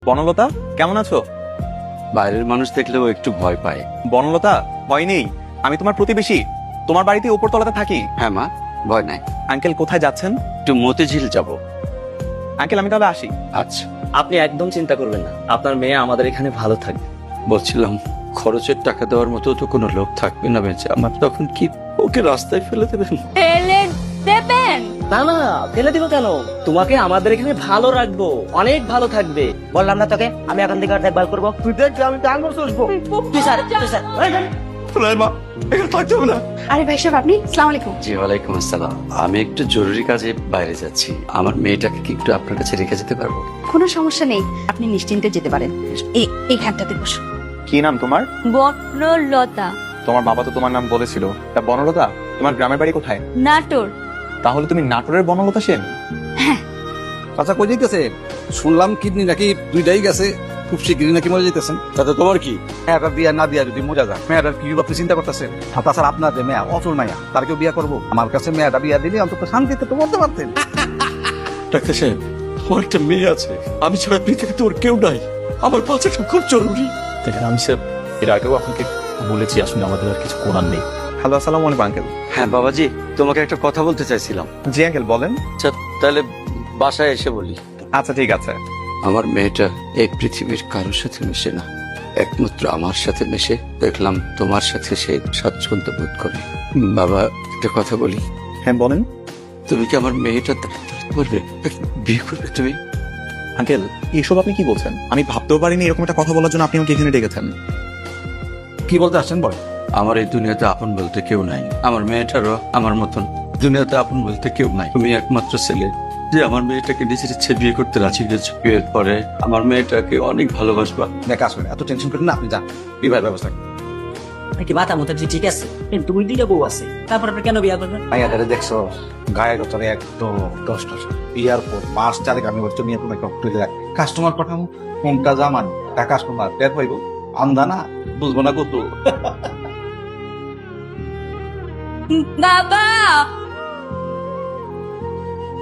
বনলতা কেমন আছো? বাইরের মানুষ দেখলেও একটু ভয় পায়। বনলতা, ভয় নেই, আমি তোমার প্রতিবেশী, তোমার বাড়িতে উপরতলাতে থাকি। হ্যাঁ মা, ভয় নাই। আঙ্কেল কোথায় যাচ্ছেন? একটু মতিঝিল যাব। আঙ্কেল আমি তাহলে আসি। আচ্ছা, আপনি একদম চিন্তা করবেন না, আপনার মেয়ে আমাদের এখানে ভালো থাকবে। বলছিলাম খরচের টাকা দেওয়ার মতো তো কোনো লোক থাকবে না বেঁচে, আমার তখন কি ওকে রাস্তায় ফেলে দেবেন? ফেলে দেবেন? না না, ফেলে দিব কেন? তোমাকে আমাদের এখানে ভালো রাখবো, অনেক ভালো থাকবে। বললাম না তোকে, আমি এখন থেকে দেখভাল করবো। তুই দেখবি আমি টাঙ্গর চষবো। তুই স্যার, তুই স্যার। মা, এখানে থাকতে হবে না। আরে ভাই সাহেব, আপনি? আসসালামু আলাইকুম। জি ওয়ালাইকুম আসসালাম। আমি একটু জরুরি কাজে বাইরে যাচ্ছি, আমার মেয়েটাকে কি একটু আপনার কাছে রেখে যেতে পারবো? কোনো সমস্যা নেই, আপনি নিশ্চিন্তে যেতে পারেন। এইখানটাতে বসুন। কি নাম তোমার? বনলতা। তোমার বাবা তো তোমার নাম বলেছিল। তা বনলতা, তোমার গ্রামের বাড়ি কোথায়? নাটোর। তাহলে তুমি নাটোরের বনলতা সেন? আচ্ছা, কই যাইতেছে? শুনলাম কিডনি নাকি দুইটাই গেছে, খুব শিগগিরই নাকি মরে যাইতেছেন। তাতে তোমার কি? মেয়েটা বিয়া না দিয়া যদি মজা যায়, মেয়েটার কি আপনি চিন্তা করতেছেন? আর তাছাড়া আপনার যে মেয়া অচল মাইয়া, তার কেউ বিয়া করবো? আমার কাছে মেয়েটা বিয়া দিলে অন্তত শান্তিতে তো বলতে পারতেন। ডাক্তার সাহেব, আমার একটা মেয়ে আছে, আমি ছাড়া পৃথিবীতে ওর কেউ নাই, আমার বাচ্চাটা খুব জরুরি। দেখেন আমি স্যার এর আগেও আপনাকে বলেছি আসলে আমাদের আর কিছু করার নেই। হ্যালো, আসসালামু আলাইকুম আঙ্কেল। হ্যাঁ বাবাজি, তোমাকে একটা কথা বলতে চাইছিলাম। জি আঙ্কেল বলেন। আচ্ছা তাহলে বাসায় এসে বলি। আচ্ছা ঠিক আছে। আমার মেয়েটা এই পৃথিবীর কারোর সাথে মেশে না, একমাত্র আমার সাথে মেশে। দেখলাম তোমার সাথে সে স্বাচ্ছন্দ্য বোধ করে। বাবা, একটা কথা বলি। হ্যাঁ বলেন। তুমি কি আমার মেয়েটা করবে, বিয়ে করবে তুমি? আঙ্কেল এইসব আপনি কি বলছেন? আমি ভাবতেও পারিনি এরকম একটা কথা বলার জন্য আপনি আমাকে এখানে ডেকেছেন। কি বলতে আসছেন বল? আমার এই দুনিয়াতে আপন বলতে কেউ নাই, আমার মেয়েটারও আমার মতন দুনিয়াতে আপন বলতে কেউ নাই। তুমি একমাত্র ছেলে যে আমার মেয়েটাকে নিজের ইচ্ছে বিয়ে করতে রাজি হয়েছে। বিয়ের পরে আমার মেয়েটাকে অনেক ভালোবাসবা। দেখা আসবেন, এত টেনশন করেন না, আপনি যান বিবাহের ব্যবস্থা করেন। কি মাথা মতো ঠিক আছে, কিন্তু দুই দিনে বউ আছে, তারপর আপনি কেন বিয়া করবেন? মাইয়াটারে দেখছো, গায়ে গতরে একদম দশ বিয়ার পর মাস চারেক আমি হচ্ছে নিয়ে কোনো একটা হোটেলে রাখি। কাস্টমার পাঠাবো, কোনটা জামান তা কাস্টমার টের পাইবো, আন্দা না বুঝবো না কত। বাবা